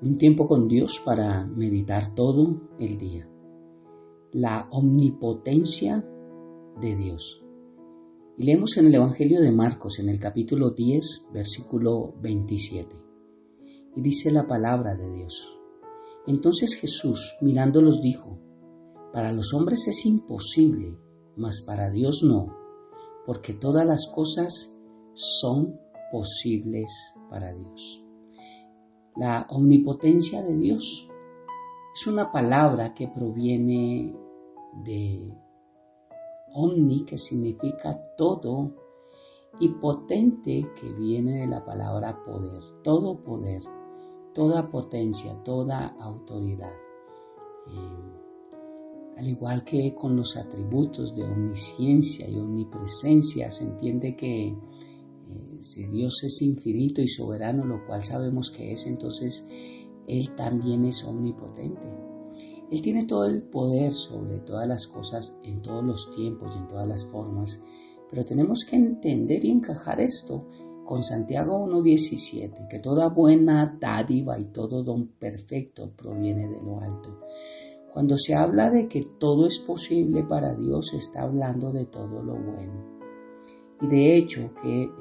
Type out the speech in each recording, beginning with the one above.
Un tiempo con Dios para meditar todo el día. La omnipotencia de Dios. Y leemos en el Evangelio de Marcos, en el capítulo 10, versículo 27. Y dice la palabra de Dios. Entonces Jesús, mirándolos, dijo: Para los hombres es imposible, mas para Dios no, porque todas las cosas son posibles para Dios. La omnipotencia de Dios es una palabra que proviene de omni, que significa todo, y potente, que viene de la palabra poder, toda potencia, toda autoridad. Al igual que con los atributos de omnisciencia y omnipresencia, se entiende que si Dios es infinito y soberano, lo cual sabemos que es, entonces Él también es omnipotente. Él tiene todo el poder sobre todas las cosas en todos los tiempos y en todas las formas, pero tenemos que entender y encajar esto con Santiago 1:17, que toda buena dádiva y todo don perfecto proviene de lo alto. Cuando se habla de que todo es posible para Dios, se está hablando de todo lo bueno. Y de hecho que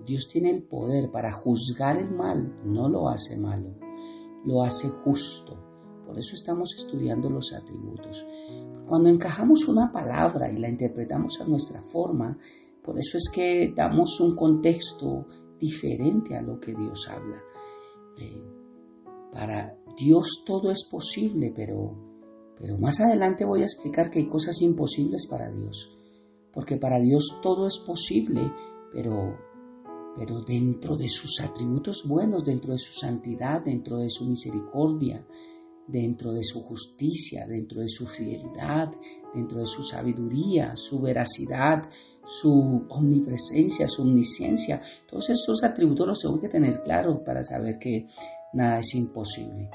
Dios tiene el poder para juzgar el mal, no lo hace malo, lo hace justo. Por eso estamos estudiando los atributos. Cuando encajamos una palabra y la interpretamos a nuestra forma, por eso es que damos un contexto diferente a lo que Dios habla. Para Dios todo es posible, pero más adelante voy a explicar que hay cosas imposibles para Dios. Porque para Dios todo es posible, pero dentro de sus atributos buenos, dentro de su santidad, dentro de su misericordia, dentro de su justicia, dentro de su fidelidad, dentro de su sabiduría, su veracidad, su omnipresencia, su omnisciencia. Todos esos atributos los tengo que tener claros para saber que nada es imposible.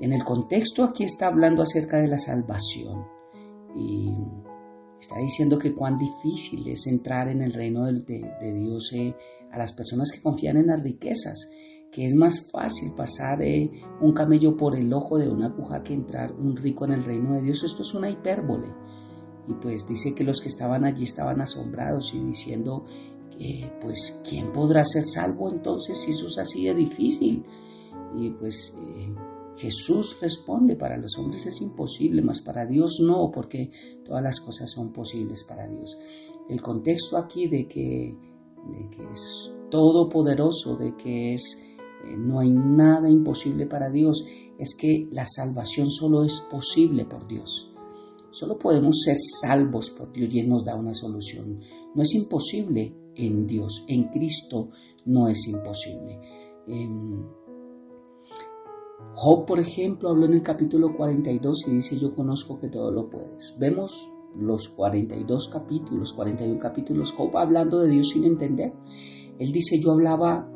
En el contexto aquí está hablando acerca de la salvación y está diciendo que cuán difícil es entrar en el reino de Dios a las personas que confían en las riquezas, que es más fácil pasar un camello por el ojo de una aguja que entrar un rico en el reino de Dios. Esto es una hipérbole. Y pues dice que los que estaban allí estaban asombrados y diciendo, pues ¿quién podrá ser salvo entonces si eso es así de difícil? Y pues Jesús responde: para los hombres es imposible, mas para Dios no, porque todas las cosas son posibles para Dios. El contexto aquí de que es todopoderoso, de que no hay nada imposible para Dios, es que la salvación solo es posible por Dios. Solo podemos ser salvos por Dios y Él nos da una solución. No es imposible en Dios, en Cristo no es imposible. Job, por ejemplo, habló en el capítulo 42 y dice: yo conozco que todo lo puedes. Vemos los 41 capítulos, Job hablando de Dios sin entender. Él dice: yo hablaba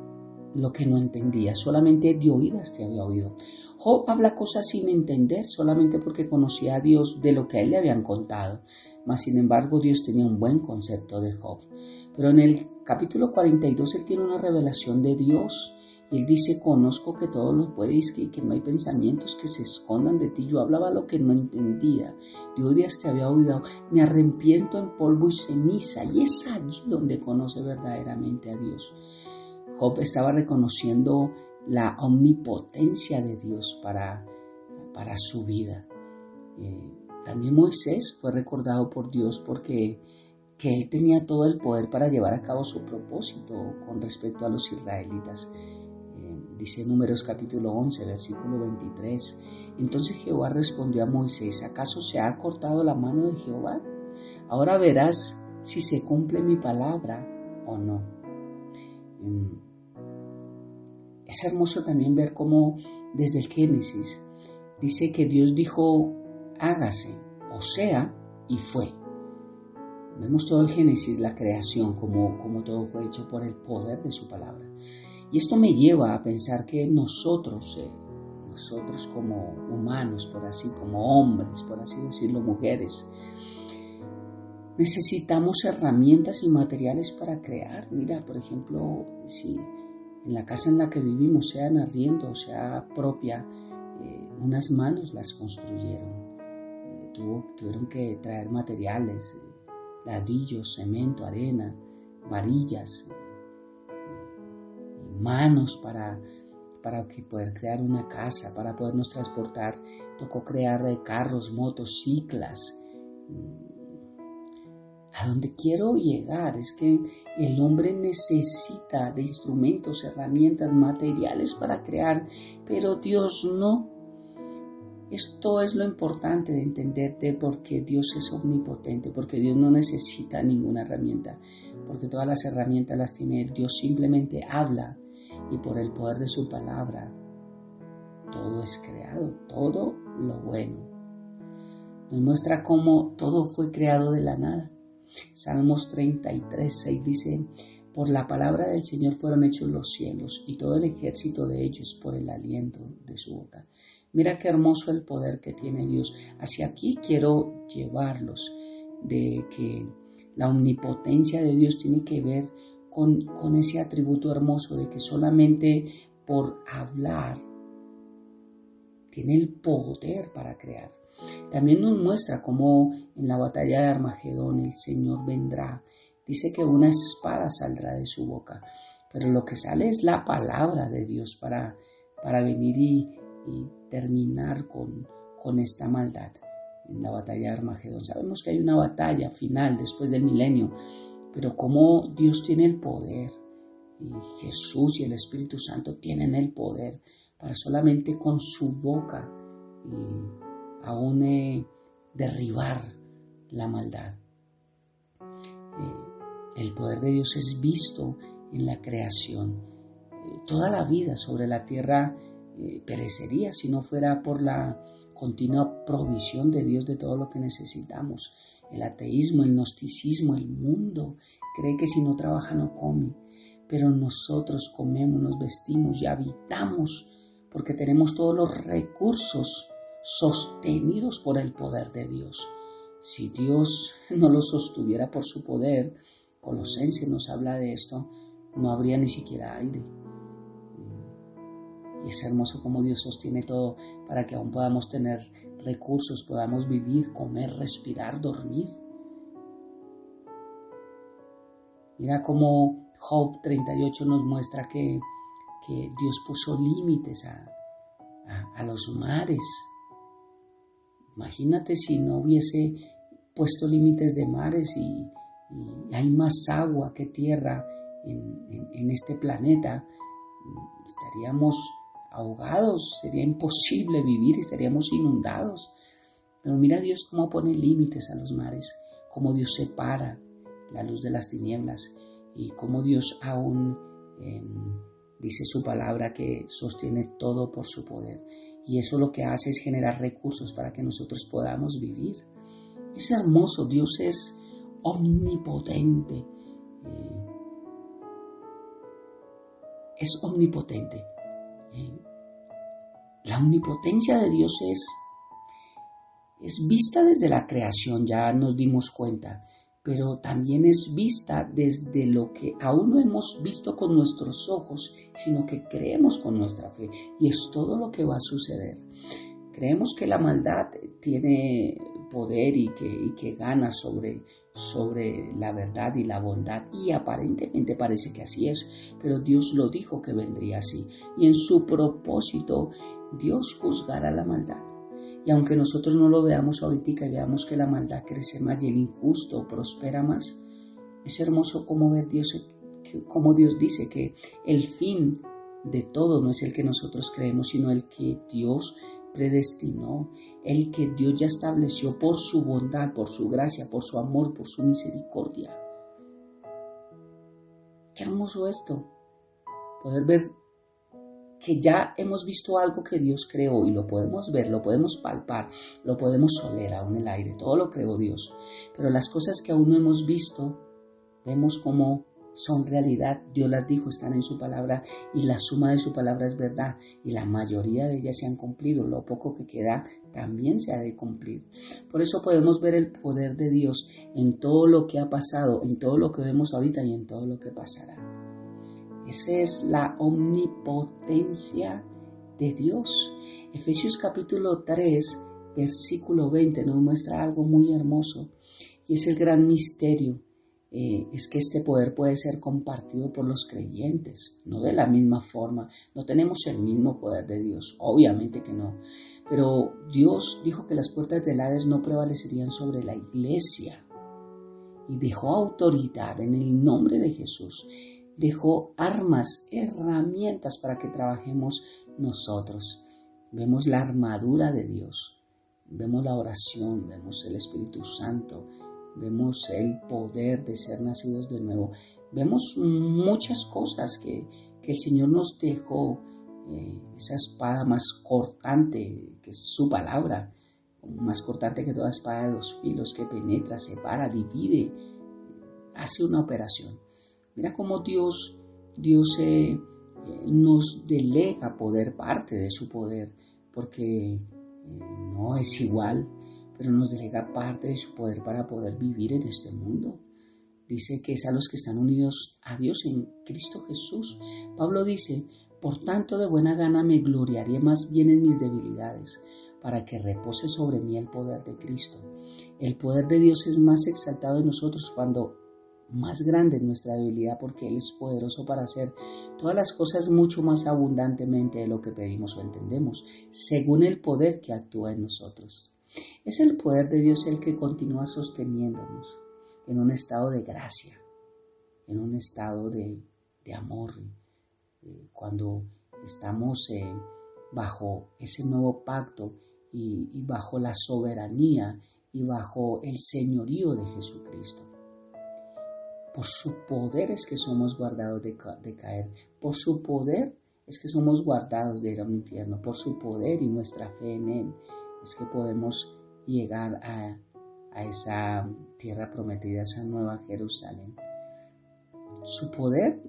lo que no entendía, solamente de oídas te había oído. Job habla cosas sin entender, solamente porque conocía a Dios de lo que a él le habían contado. Mas, sin embargo, Dios tenía un buen concepto de Job. Pero en el capítulo 42 él tiene una revelación de Dios. Y él dice: conozco que todo lo puedes y que no hay pensamientos que se escondan de ti. Yo hablaba lo que no entendía. De oídas te había oído. Me arrepiento en polvo y ceniza. Y es allí donde conoce verdaderamente a Dios. Job estaba reconociendo la omnipotencia de Dios para su vida. También Moisés fue recordado por Dios porque que él tenía todo el poder para llevar a cabo su propósito con respecto a los israelitas. Dice Números capítulo 11, versículo 23. Entonces Jehová respondió a Moisés: ¿acaso se ha cortado la mano de Jehová? Ahora verás si se cumple mi palabra o no. Es hermoso también ver cómo desde el Génesis dice que Dios dijo: hágase, o sea, y fue. Vemos todo el Génesis, la creación, como todo fue hecho por el poder de su palabra. Y esto me lleva a pensar que nosotros como humanos, como hombres, por así decirlo, mujeres, necesitamos herramientas y materiales para crear. Mira, por ejemplo, si en la casa en la que vivimos, sea en arriendo, sea propia, unas manos las construyeron. Tuvieron que traer materiales, ladrillos, cemento, arena, varillas, manos para poder crear una casa, para podernos transportar. Tocó crear carros, motos, ciclas. A donde quiero llegar es que el hombre necesita de instrumentos, herramientas, materiales para crear, pero Dios no. Esto es lo importante de entender de por qué Dios es omnipotente, porque Dios no necesita ninguna herramienta, porque todas las herramientas las tiene Él. Dios simplemente habla y por el poder de su palabra todo es creado, todo lo bueno. Nos muestra cómo todo fue creado de la nada. Salmos 33:6 dice: por la palabra del Señor fueron hechos los cielos y todo el ejército de ellos por el aliento de su boca. Mira qué hermoso el poder que tiene Dios. Hacia aquí quiero llevarlos, de que la omnipotencia de Dios tiene que ver con ese atributo hermoso de que solamente por hablar tiene el poder para crear. También nos muestra cómo en la batalla de Armagedón el Señor vendrá. Dice que una espada saldrá de su boca, pero lo que sale es la palabra de Dios para venir y terminar con esta maldad. En la batalla de Armagedón sabemos que hay una batalla final después del milenio, pero cómo Dios tiene el poder, y Jesús y el Espíritu Santo tienen el poder para solamente con su boca aún derribar la maldad. El poder de Dios es visto en la creación. Toda la vida sobre la tierra perecería si no fuera por la continua provisión de Dios de todo lo que necesitamos. El ateísmo, el gnosticismo, el mundo cree que si no trabaja no come, pero nosotros comemos, nos vestimos y habitamos porque tenemos todos los recursos sostenidos por el poder de Dios. Si Dios no los sostuviera por su poder, Colosenses nos habla de esto, no habría ni siquiera aire. Y es hermoso cómo Dios sostiene todo para que aún podamos tener recursos, podamos vivir, comer, respirar, dormir. Mira cómo Job 38 nos muestra que Dios puso límites a los mares. Imagínate si no hubiese puesto límites de mares y hay más agua que tierra en este planeta, estaríamos ahogados, sería imposible vivir, estaríamos inundados. Pero mira Dios cómo pone límites a los mares, cómo Dios separa la luz de las tinieblas y cómo Dios aún dice su palabra que sostiene todo por su poder. Y eso lo que hace es generar recursos para que nosotros podamos vivir. Es hermoso, Dios es omnipotente. Es omnipotente. La omnipotencia de Dios es vista desde la creación, ya nos dimos cuenta, pero también es vista desde lo que aún no hemos visto con nuestros ojos, sino que creemos con nuestra fe, y es todo lo que va a suceder. Creemos que la maldad tiene poder y que gana sobre la verdad y la bondad, y aparentemente parece que así es, pero Dios lo dijo que vendría así, y en su propósito Dios juzgará la maldad. Y aunque nosotros no lo veamos ahorita y veamos que la maldad crece más y el injusto prospera más, es hermoso cómo ver cómo Dios dice que el fin de todo no es el que nosotros creemos, sino el que Dios predestinó, el que Dios ya estableció por su bondad, por su gracia, por su amor, por su misericordia. Qué hermoso esto, poder ver que ya hemos visto algo que Dios creó y lo podemos ver, lo podemos palpar, lo podemos oler aún en el aire, todo lo creó Dios. Pero las cosas que aún no hemos visto, vemos cómo son realidad. Dios las dijo, están en su palabra y la suma de su palabra es verdad y la mayoría de ellas se han cumplido. Lo poco que queda también se ha de cumplir. Por eso podemos ver el poder de Dios en todo lo que ha pasado, en todo lo que vemos ahorita y en todo lo que pasará. Esa es la omnipotencia de Dios. Efesios capítulo 3, versículo 20 nos muestra algo muy hermoso y es el gran misterio. Es que este poder puede ser compartido por los creyentes, no de la misma forma. No tenemos el mismo poder de Dios, obviamente que no. Pero Dios dijo que las puertas del Hades no prevalecerían sobre la iglesia y dejó autoridad en el nombre de Jesús. Dejó armas, herramientas para que trabajemos nosotros. Vemos la armadura de Dios, vemos la oración, vemos el Espíritu Santo, vemos el poder de ser nacidos de nuevo. Vemos muchas cosas que el Señor nos dejó, esa espada más cortante, que es su palabra, más cortante que toda espada de dos filos, que penetra, separa, divide, hace una operación. Mira cómo Dios nos delega poder, parte de su poder, porque no es igual, pero nos delega parte de su poder para poder vivir en este mundo. Dice que es a los que están unidos a Dios en Cristo Jesús. Pablo dice, por tanto de buena gana me gloriaré más bien en mis debilidades, para que repose sobre mí el poder de Cristo. El poder de Dios es más exaltado en nosotros cuando más grande es nuestra debilidad, porque Él es poderoso para hacer todas las cosas mucho más abundantemente de lo que pedimos o entendemos, según el poder que actúa en nosotros. Es el poder de Dios el que continúa sosteniéndonos en un estado de gracia, en un estado de amor. Cuando estamos bajo ese nuevo pacto y bajo la soberanía y bajo el señorío de Jesucristo. Por su poder es que somos guardados de caer. Por su poder es que somos guardados de ir a un infierno. Por su poder y nuestra fe en Él es que podemos llegar a esa tierra prometida, esa nueva Jerusalén. Su poder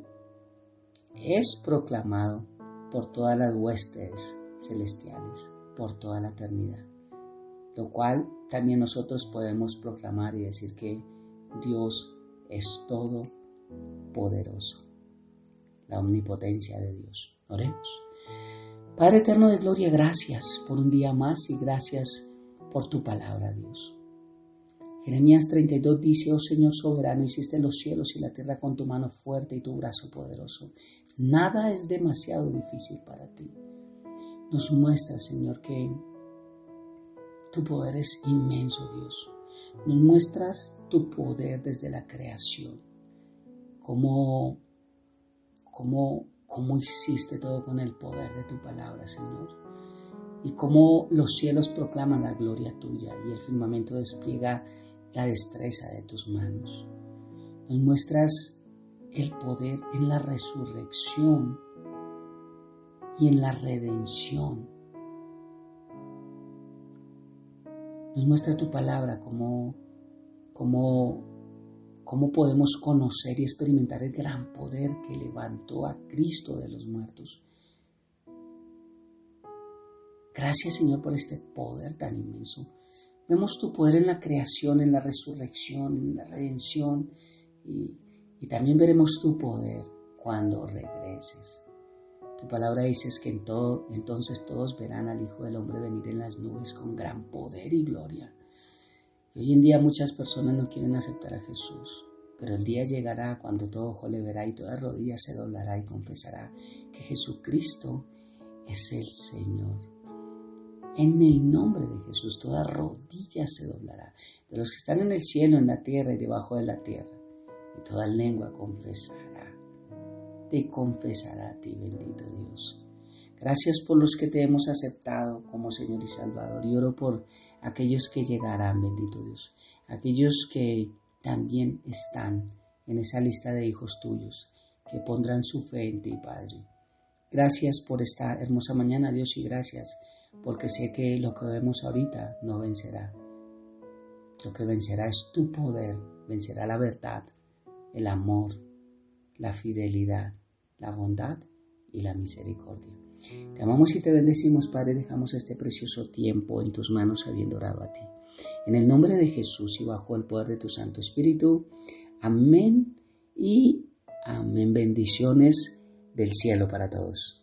es proclamado por todas las huestes celestiales, por toda la eternidad. Lo cual también nosotros podemos proclamar y decir que Dios es todopoderoso. La omnipotencia de Dios. Oremos. Padre eterno de gloria, gracias por un día más y gracias por tu palabra, Dios. Jeremías 32 dice, oh Señor soberano, hiciste los cielos y la tierra con tu mano fuerte y tu brazo poderoso. Nada es demasiado difícil para ti. Nos muestra, Señor, que tu poder es inmenso, Dios. Nos muestras tu poder desde la creación. Cómo hiciste todo con el poder de tu palabra, Señor. Y cómo los cielos proclaman la gloria tuya y el firmamento despliega la destreza de tus manos. Nos muestras el poder en la resurrección y en la redención. Nos muestra tu palabra cómo podemos conocer y experimentar el gran poder que levantó a Cristo de los muertos. Gracias, Señor, por este poder tan inmenso. Vemos tu poder en la creación, en la resurrección, en la redención y también veremos tu poder cuando regreses. Tu palabra dice que entonces todos verán al Hijo del Hombre venir en las nubes con gran poder y gloria. Y hoy en día muchas personas no quieren aceptar a Jesús, pero el día llegará cuando todo ojo le verá y toda rodilla se doblará y confesará que Jesucristo es el Señor. En el nombre de Jesús toda rodilla se doblará, de los que están en el cielo, en la tierra y debajo de la tierra, y toda lengua confesará. Te confesará a ti, bendito Dios. Gracias por los que te hemos aceptado como Señor y Salvador. Y oro por aquellos que llegarán, bendito Dios. Aquellos que también están en esa lista de hijos tuyos, que pondrán su fe en ti, Padre. Gracias por esta hermosa mañana, Dios, y gracias porque sé que lo que vemos ahorita no vencerá. Lo que vencerá es tu poder, vencerá la verdad, el amor, la fidelidad, la bondad y la misericordia. Te amamos y te bendecimos, Padre, dejamos este precioso tiempo en tus manos habiendo orado a ti. En el nombre de Jesús y bajo el poder de tu Santo Espíritu, amén y amén. Bendiciones del cielo para todos.